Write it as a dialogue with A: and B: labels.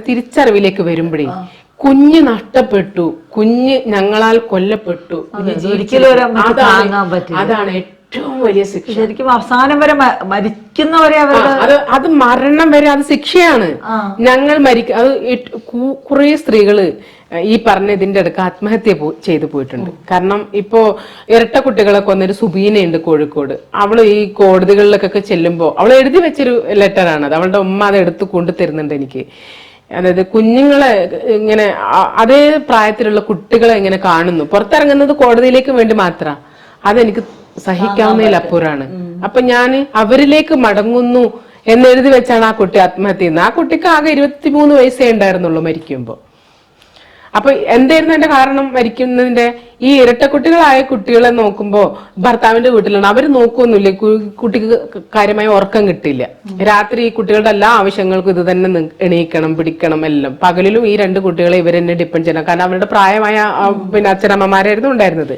A: തിരിച്ചറിവിലേക്ക് വരുമ്പോഴേ കുഞ്ഞ് നഷ്ടപ്പെട്ടു, കുഞ്ഞ് ഞങ്ങളാൽ കൊല്ലപ്പെട്ടു, അതാണ് ഏറ്റവും വലിയ ശിക്ഷ.
B: ശരിക്കും അവസാനം വരെ മരിക്കുന്നവരെ
A: അത് മരണം വരെ അത് ശിക്ഷയാണ്. ഞങ്ങൾ അത് കുറെ സ്ത്രീകള് ഈ പറഞ്ഞ ഇതിന്റെ അടുക്ക് ആത്മഹത്യ ചെയ്തു പോയിട്ടുണ്ട്. കാരണം ഇപ്പോ ഇരട്ട കുട്ടികളെ കൊന്നൊരു സുബീനയുണ്ട് കോഴിക്കോട്. അവള് ഈ കോടതികളിലൊക്കെ ചെല്ലുമ്പോ അവൾ എഴുതി വെച്ചൊരു ലെറ്ററാണ് അത്. അവളുടെ ഉമ്മ അത് എടുത്ത് കൊണ്ടുതരുന്നുണ്ട് എനിക്ക്. അതായത് കുഞ്ഞുങ്ങളെ ഇങ്ങനെ അതേ പ്രായത്തിലുള്ള കുട്ടികളെ ഇങ്ങനെ കാണുന്നു, പുറത്തിറങ്ങുന്നത് കോടതിയിലേക്ക് വേണ്ടി മാത്ര. അതെനിക്ക് സഹിക്കാവുന്നതിലപ്പുറാണ്. അപ്പൊ ഞാൻ അവരിലേക്ക് മടങ്ങുന്നു എന്നെഴുതി വെച്ചാണ് ആ കുട്ടി ആത്മഹത്യ ചെയ്യുന്നത്. ആ കുട്ടിക്ക് ആകെ 23 വയസ്സേ ഉണ്ടായിരുന്നുള്ളൂ മരിക്കുമ്പോ. അപ്പൊ എന്തായിരുന്നു എന്റെ കാരണം മരിക്കുന്നതിന്റെ? ഈ ഇരട്ടക്കുട്ടികളായ കുട്ടികളെ നോക്കുമ്പോ ഭർത്താവിന്റെ വീട്ടിലാണ്, അവര് നോക്കൊന്നുമില്ല, കുട്ടിക്ക് കാര്യമായ ഉറക്കം കിട്ടില്ല. രാത്രി ഈ കുട്ടികളുടെ എല്ലാ ആവശ്യങ്ങൾക്കും ഇത് തന്നെ എണീക്കണം, പിടിക്കണം, എല്ലാം. പകലിലും ഈ 2 കുട്ടികളെ ഇവരെന്നെ ഡിപ്പെൻഡ് ചെയ്യണം. കാരണം അവരുടെ പ്രായമായ പിന്നെ അച്ഛനമ്മമാരായിരുന്നു ഉണ്ടായിരുന്നത്.